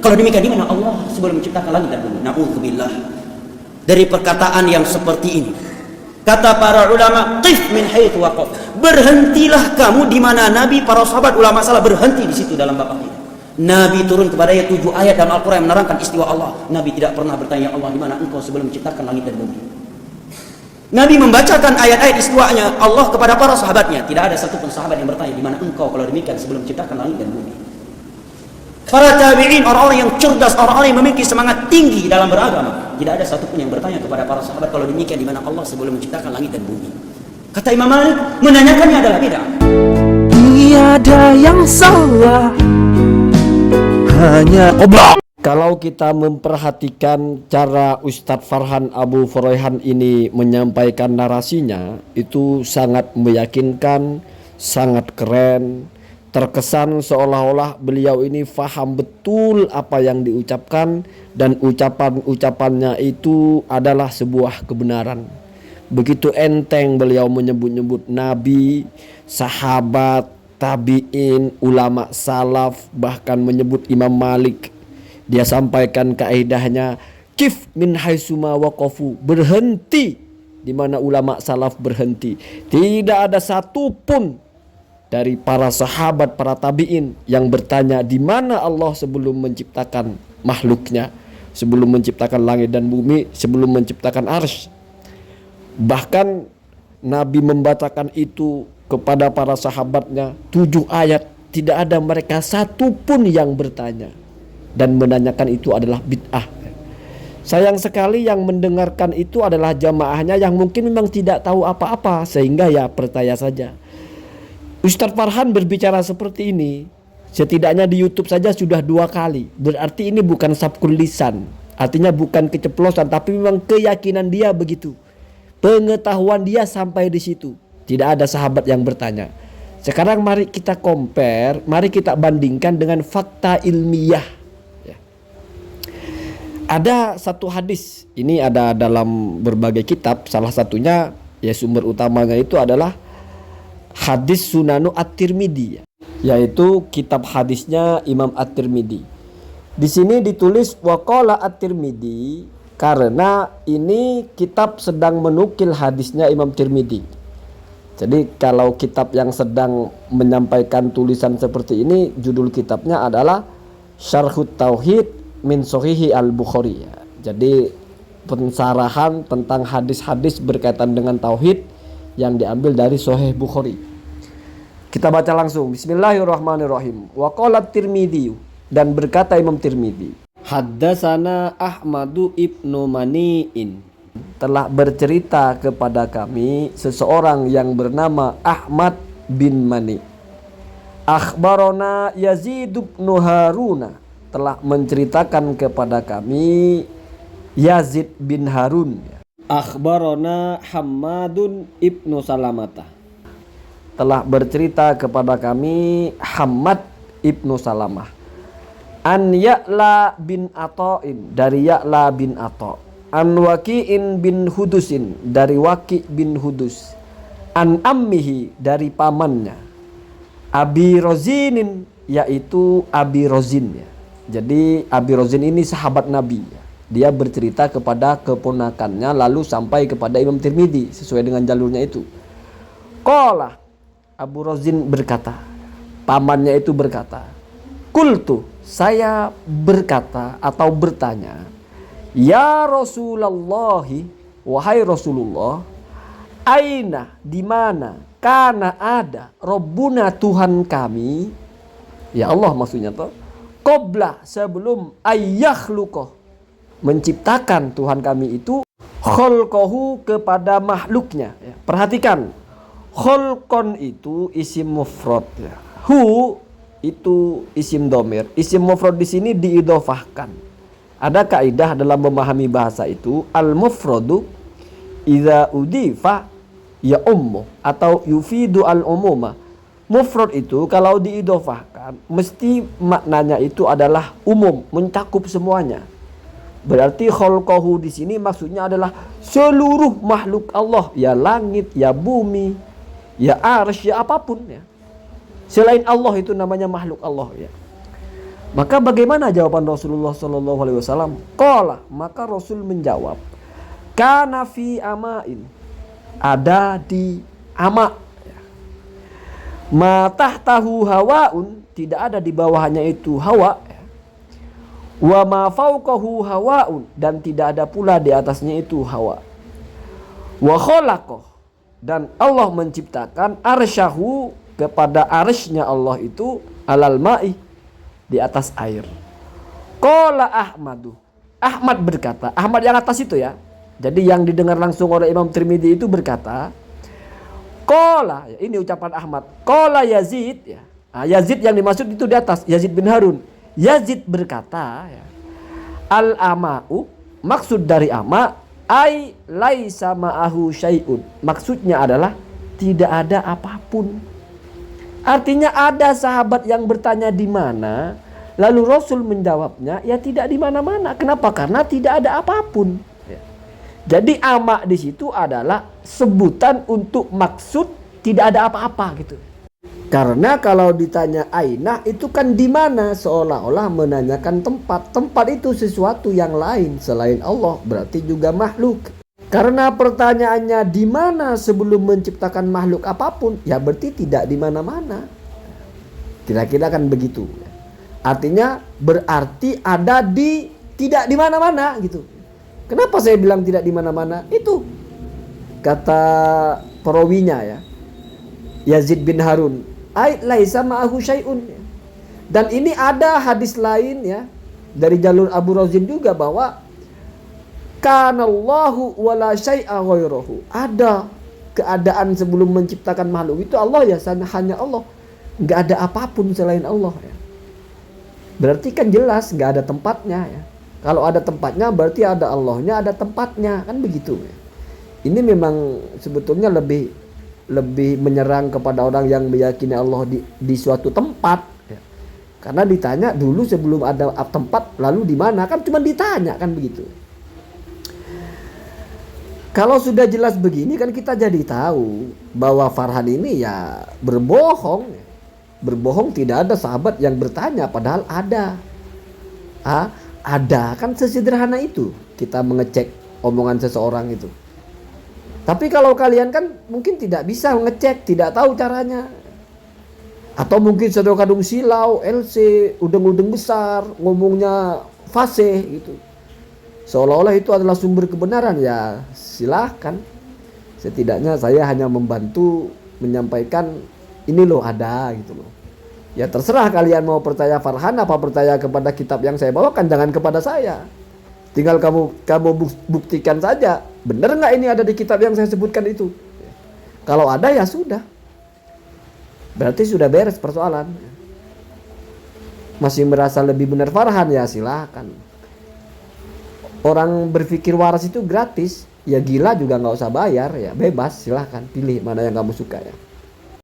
Kalau demikian, di mana Allah sebelum menciptakan langit dan bumi? Na'udzubillah dari perkataan yang seperti ini. Kata para ulama, qif min haitsu waqaf. Berhentilah kamu di mana Nabi, para sahabat, ulama salah berhenti di situ dalam bab akidah. Nabi turun kepadanya 7 ayat dalam Al-Quran yang menerangkan istiwa Allah. Nabi tidak pernah bertanya, Allah di mana engkau sebelum menciptakan langit dan bumi. Nabi membacakan ayat-ayat istiwanya Allah kepada para sahabatnya. Tidak ada satupun sahabat yang bertanya, di mana engkau kalau demikian sebelum menciptakan langit dan bumi. Para tabi'in, orang-orang yang cerdas, orang-orang yang memiliki semangat tinggi dalam beragama, tidak ada satupun yang bertanya kepada para sahabat, kalau demikian di mana Allah sebelum menciptakan langit dan bumi. Kata Imam Malik, menanyakannya adalah bid'ah. Tiada yang salah, hanya oblak. Kalau kita memperhatikan cara Ustadz Farhan Abu Furaihan ini menyampaikan narasinya, itu sangat meyakinkan, sangat keren. Terkesan seolah-olah beliau ini faham betul apa yang diucapkan, dan ucapan-ucapannya itu adalah sebuah kebenaran. Begitu enteng beliau menyebut-nyebut Nabi, sahabat, tabi'in, ulama salaf, bahkan menyebut Imam Malik. Dia sampaikan kaidahnya, kif min haitsuma waqafu, berhenti di mana ulama salaf berhenti. Tidak ada satupun dari para sahabat, para tabi'in yang bertanya di mana Allah sebelum menciptakan makhluknya, sebelum menciptakan langit dan bumi, sebelum menciptakan arsy. Bahkan Nabi membacakan itu kepada para sahabatnya 7 ayat, tidak ada mereka satupun yang bertanya, dan menanyakan itu adalah bid'ah. Sayang sekali yang mendengarkan itu adalah jamaahnya yang mungkin memang tidak tahu apa-apa, sehingga ya percaya saja. Ustadz Farhan berbicara seperti ini, setidaknya di YouTube saja sudah 2 kali. Berarti ini bukan sabkul lisan, artinya bukan keceplosan, tapi memang keyakinan dia begitu. Pengetahuan dia sampai di situ. Tidak ada sahabat yang bertanya. Sekarang mari kita compare, mari kita bandingkan dengan fakta ilmiah. Ya. Ada satu hadis, ini ada dalam berbagai kitab, salah satunya ya sumber utamanya itu adalah hadis Sunanu At-Tirmidzi, yaitu kitab hadisnya Imam At-Tirmidzi. Di sini ditulis waqala At-Tirmidzi karena ini kitab sedang menukil hadisnya Imam Tirmidzi. Jadi kalau kitab yang sedang menyampaikan tulisan seperti ini, judul kitabnya adalah Syarhut Tauhid min Shahihi Al-Bukhari. Jadi pensarahan tentang hadis-hadis berkaitan dengan tauhid yang diambil dari Sahih Bukhari. Kita baca langsung. Bismillahirrahmanirrahim. Wa qala Tirmidzi, dan berkata Imam Tirmidzi, haddatsana Ahmadu ibnu Mani'in, telah bercerita kepada kami seseorang yang bernama Ahmad bin Mani. Akhbarona Yazid bin Haruna, telah menceritakan kepada kami Yazid bin Harun. Akhbarona Hammadun ibnu Salamata, telah bercerita kepada kami Hammad ibnu Salamah. An Ya'la bin Ata'in, dari Ya'la bin Ata'. An Waqi'in bin Hudusin, dari Waqi' bin Hudus. An ammihi, dari pamannya. Abi Rozinin, yaitu Abi Rozin. Jadi Abi Rozin ini sahabat Nabi. Dia bercerita kepada keponakannya lalu sampai kepada Imam Tirmidzi sesuai dengan jalurnya itu. Qala, Abu Rozin berkata, pamannya itu berkata, qultu, saya berkata atau bertanya, ya Rasulullah, wahai Rasulullah, aina, di mana, kana ada, Rabbuna, Tuhan kami, ya Allah maksudnya toh, qabla, sebelum ayyakhluqah, menciptakan Tuhan kami itu, khalqahu, kepada makhluknya. Perhatikan, khalqon itu isim mufrad, ya. Hu itu isim domir. Isim mufrad di sini diidhofahkan. Ada kaidah dalam memahami bahasa itu, al mufradu idza udifa ya ummu atau yufidu al umuma. Mufrad itu kalau diidhofahkan mesti maknanya itu adalah umum, mencakup semuanya. Berarti khalqahu di sini maksudnya adalah seluruh makhluk Allah, ya langit, ya bumi, ya arsy, ya apapun ya. Selain Allah itu namanya makhluk Allah ya. Maka bagaimana jawaban Rasulullah Shallallahu Alaihi Wasallam? Qala, maka Rasul menjawab, kana fi amain, ada di ama, ma tahtahu hawaun, tidak ada di bawahnya itu hawa, wa ma fauqahu hawaun, dan tidak ada pula di atasnya itu hawa. Wa khalaqah, dan Allah menciptakan arsyahu, kepada arsy-nya Allah itu alal ma'i, di atas air. Qala Ahmadu, Ahmad berkata, Ahmad yang atas itu ya. Jadi yang didengar langsung oleh Imam Tirmidzi itu berkata, Qala, ini ucapan Ahmad. Qala Yazid, ya. Nah, Yazid yang dimaksud itu di atas, Yazid bin Harun. Yazid berkata, ya, al-ama'u, maksud dari ama, ai laisa ma'ahu syai'un. Maksudnya adalah tidak ada apapun. Artinya ada sahabat yang bertanya di mana, lalu Rasul menjawabnya, ya tidak di mana-mana. Kenapa? Karena tidak ada apapun. Ya. Jadi ama di situ adalah sebutan untuk maksud tidak ada apa-apa gitu. Karena kalau ditanya aina itu kan di mana, seolah-olah menanyakan tempat. Tempat itu sesuatu yang lain selain Allah, berarti juga makhluk. Karena pertanyaannya di mana sebelum menciptakan makhluk apapun, ya berarti tidak di mana-mana. Kira-kira kan begitu. Artinya berarti ada di tidak di mana-mana gitu. Kenapa saya bilang tidak di mana-mana? Itu kata perawinya ya, Yazid bin Harun, ai laisa ma'ahu syai'un. Dan ini ada hadis lain ya dari jalur Abu Razin juga bahwa kanallahu wala syai'a ghairahu. Ada keadaan sebelum menciptakan makhluk itu Allah ya, hanya Allah. Enggak ada apapun selain Allah ya. Berarti kan jelas enggak ada tempatnya ya. Kalau ada tempatnya berarti ada Allahnya, ada tempatnya, kan begitu ya. Ini memang sebetulnya lebih menyerang kepada orang yang meyakini Allah di suatu tempat ya. Karena ditanya dulu sebelum ada tempat, lalu di mana, kan cuma ditanya kan begitu. Kalau sudah jelas begini kan kita jadi tahu bahwa Farhan ini ya berbohong. Berbohong, tidak ada sahabat yang bertanya padahal ada. Ada, kan sesederhana itu kita mengecek omongan seseorang itu. Tapi kalau kalian kan mungkin tidak bisa mengecek, tidak tahu caranya. Atau mungkin saudara kadung silau, LC, udeng-udeng besar, ngomongnya fasih gitu. Seolah-olah itu adalah sumber kebenaran, ya silahkan. Setidaknya saya hanya membantu menyampaikan ini loh ada gitu loh. Ya terserah kalian mau percaya Farhan apa percaya kepada kitab yang saya bawakan, jangan kepada saya. Tinggal kamu buktikan saja, benar nggak ini ada di kitab yang saya sebutkan itu. Kalau ada ya sudah, berarti sudah beres persoalan. Masih merasa lebih benar Farhan, ya silahkan. Orang berpikir waras itu gratis, ya gila juga nggak usah bayar, ya bebas, silahkan pilih mana yang kamu suka ya.